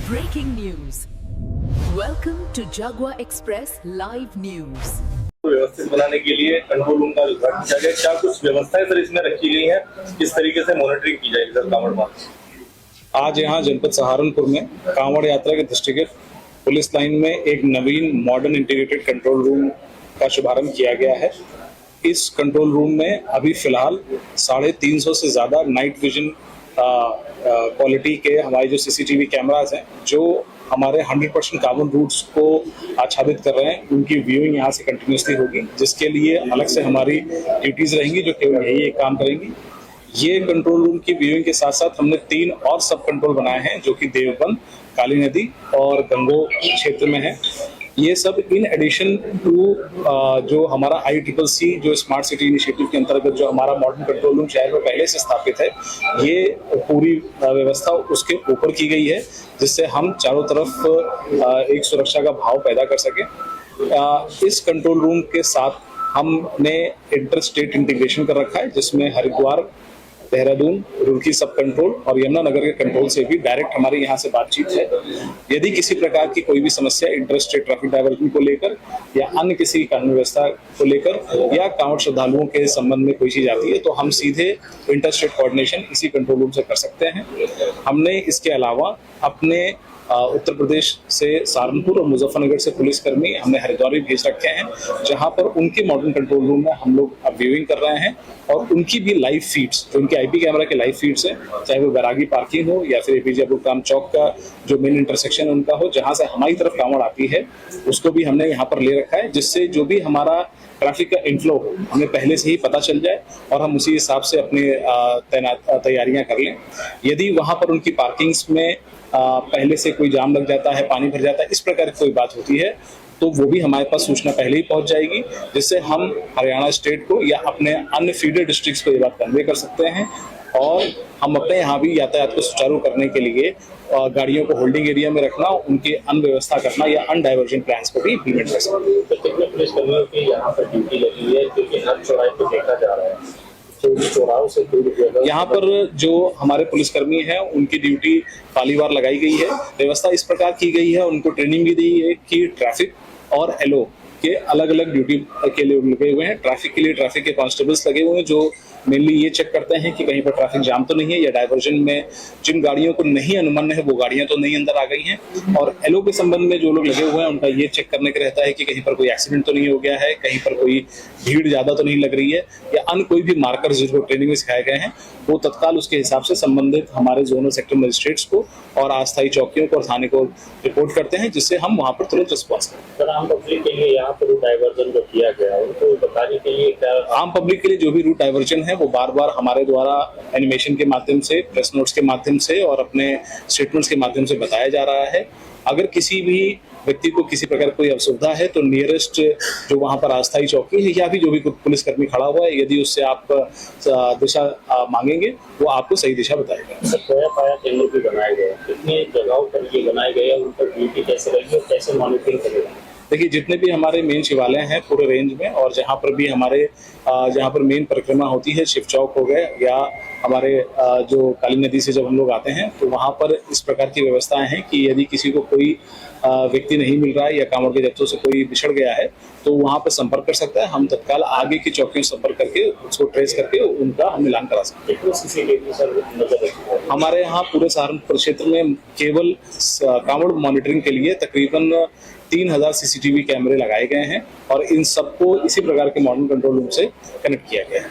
Breaking news. Welcome to Jagua Express Live News. व्यवस्थित बनाने के लिए कंट्रोल रूम का उद्घाटन किया गया। क्या कुछ व्यवस्थाएं सर इसमें रखी गई हैं, किस तरीके से मॉनिटरिंग की जाएगी सर कांवड़ मार्च? आज यहाँ जनपद सहारनपुर में कांवड़ यात्रा के दृष्टिगत पुलिस लाइन में एक नवीन मॉडर्न इंटीग्रेटेड कंट्रोल रूम का शुभारंभ किया गया है। इस कंट्रोल रूम में अभी फिलहाल 350 से ज्यादा नाइट विजन क्वालिटी के हमारे जो सीसीटीवी कैमरास हैं, जो हमारे 100% कार्बन रूट्स को आच्छादित कर रहे हैं, उनकी व्यूइंग यहाँ से कंटिन्यूसली होगी, जिसके लिए अलग से हमारी ड्यूटीज रहेंगी जो केवल यही एक काम करेंगी। ये कंट्रोल रूम की व्यूइंग के साथ साथ हमने 3 और सब कंट्रोल बनाए हैं, जो कि देवबंद, काली नदी और गंगो क्षेत्र में है। ये सब इन एडिशन टू जो हमारा ICCC जो स्मार्ट सिटी इनिशिएटिव के अंतर्गत जो हमारा मॉडर्न कंट्रोल रूम शहर में पहले से स्थापित है, ये पूरी व्यवस्था उसके ऊपर की गई है, जिससे हम चारों तरफ एक सुरक्षा का भाव पैदा कर सकें। इस कंट्रोल रूम के साथ हमने इंटर स्टेट इंटीग्रेशन कर रखा है, जिसमें हरिद्वार, देहरादून, रुड़की सब कंट्रोल और यमुनानगर के कंट्रोल से भी डायरेक्ट हमारी यहाँ से बातचीत है। यदि किसी प्रकार की कोई भी समस्या इंटर स्टेट ट्रैफिक डाइवर्जन को लेकर या अन्य किसी कानून व्यवस्था को लेकर या कांवड़ श्रद्धालुओं के संबंध में कोई चीज आती है, तो हम सीधे इंटर स्टेट कोऑर्डिनेशन इसी कंट्रोल रूम से कर सकते हैं। हमने इसके अलावा अपने उत्तर प्रदेश से सहारनपुर और मुजफ्फरनगर से पुलिसकर्मी हमने हरिद्वार भी भेज रखे हैं, जहां पर उनके मॉडर्न कंट्रोल रूम में हम लोग अब व्यूइंग कर रहे हैं और उनकी भी लाइव फीड्स, जो उनके IP कैमरा के लाइव फीड्स हैं, चाहे वो बैरागी पार्किंग हो या फिर APJ अब्दुल कलाम चौक का जो मेन इंटरसेक्शन उनका हो, जहां से हमारी तरफ कांवड़ आती है, उसको भी हमने यहाँ पर ले रखा है, जिससे जो भी हमारा ट्रैफिक का इनफ्लो हो हमें पहले से ही पता चल जाए और हम उसी हिसाब से अपनी तैयारियां कर लें। यदि वहां पर उनकी पार्किंग्स में पहले से कोई जाम लग जाता है, पानी भर जाता है, इस प्रकार की कोई बात होती है, तो वो भी हमारे पास सूचना पहले ही पहुंच जाएगी, जिससे हम हरियाणा स्टेट को या अपने अन्य फीडर डिस्ट्रिक्ट्स को ये बात कन्वे कर सकते हैं और हम अपने यहाँ भी यातायात को सुचारू करने के लिए गाड़ियों को होल्डिंग एरिया में रखना, उनकी अनव्यवस्था करना या अनडाइवर्जन प्लान्स को भी इम्प्लीमेंट कर सकते हैं। तो कितने पुलिसकर्मियों की यहाँ पर ड्यूटी लगी है, क्योंकि हर चौराहे पे देखा जा रहा है चौराहों से यहाँ पर जो हमारे पुलिसकर्मी हैं, उनकी ड्यूटी पालीवार लगाई गई है। व्यवस्था इस प्रकार की गई है, उनको ट्रेनिंग भी दी है कि ट्रैफिक और LO के अलग अलग ड्यूटी के लिए लगे हुए हैं। ट्रैफिक के लिए ट्रैफिक के कांस्टेबल्स लगे हुए हैं, जो मेनली ये चेक करते हैं कि कहीं पर ट्रैफिक जाम तो नहीं है या डाइवर्जन में जिन गाड़ियों को नहीं अनुमन्य है वो गाड़ियां तो नहीं अंदर आ गई हैं। और LO के संबंध में जो लोग लगे हुए हैं, उनका ये चेक करने का रहता है कि कहीं पर कोई एक्सीडेंट तो नहीं हो गया है, कहीं पर कोई भीड़ ज्यादा तो नहीं लग रही है, या अन्य कोई भी मार्कर्स जिनको ट्रेनिंग में सिखाए गए हैं, वो तत्काल उसके हिसाब से संबंधित हमारे जोनल सेक्टर मजिस्ट्रेट्स को और अस्थायी चौकियों को और थाने को रिपोर्ट करते हैं, जिससे हम वहां पर तुरंत रिस्पॉन्स करें। आम पब्लिक के लिए यहाँ पर रूट डाइवर्जन जो किया गया उनको बताने के लिए क्या आम पब्लिक के लिए जो भी रूट डाइवर्जन है वो बार बार हमारे द्वारा एनिमेशन के माध्यम से, प्रेस नोट्स के माध्यम से और अपने स्टेटमेंट्स के माध्यम से बताया जा रहा है। अगर किसी भी व्यक्ति को किसी प्रकार कोई असुविधा है तो नियरेस्ट जो वहां पर अस्थायी चौकी है या भी जो भी पुलिसकर्मी खड़ा हुआ है, यदि उससे आप दिशा मांगेंगे वो आपको सही दिशा बताएगा। पाया केंद्र भी बनाए गए, कितनी जगहों पर ये बनाए गए हैं, उन पर ड्यूटी कैसे रहेगी और कैसे मॉनिटरिंग करेगा? देखिए, जितने भी हमारे मेन शिवालय हैं पूरे रेंज में, और जहाँ पर भी हमारे जहाँ पर मेन परिक्रमा होती है, शिव चौक हो गए या हमारे जो काली नदी से जब हम लोग आते हैं, तो वहाँ पर इस प्रकार की व्यवस्थाएं हैं कि यदि किसी को कोई व्यक्ति नहीं मिल रहा है या कांवड़ के जत्थों से कोई बिछड़ गया है, तो वहाँ पर संपर्क कर सकता है। हम तत्काल आगे की चौकियों से संपर्क करके उसको ट्रेस करके उनका हम मिलान करा सकते हैं। हमारे यहाँ पूरे सहारनपुर क्षेत्र में केवल कांवड़ मॉनिटरिंग के लिए तकरीबन 3000 CCTV कैमरे लगाए गए हैं और इन सबको इसी प्रकार के मॉडर्न कंट्रोल रूम से कनेक्ट किया गया है।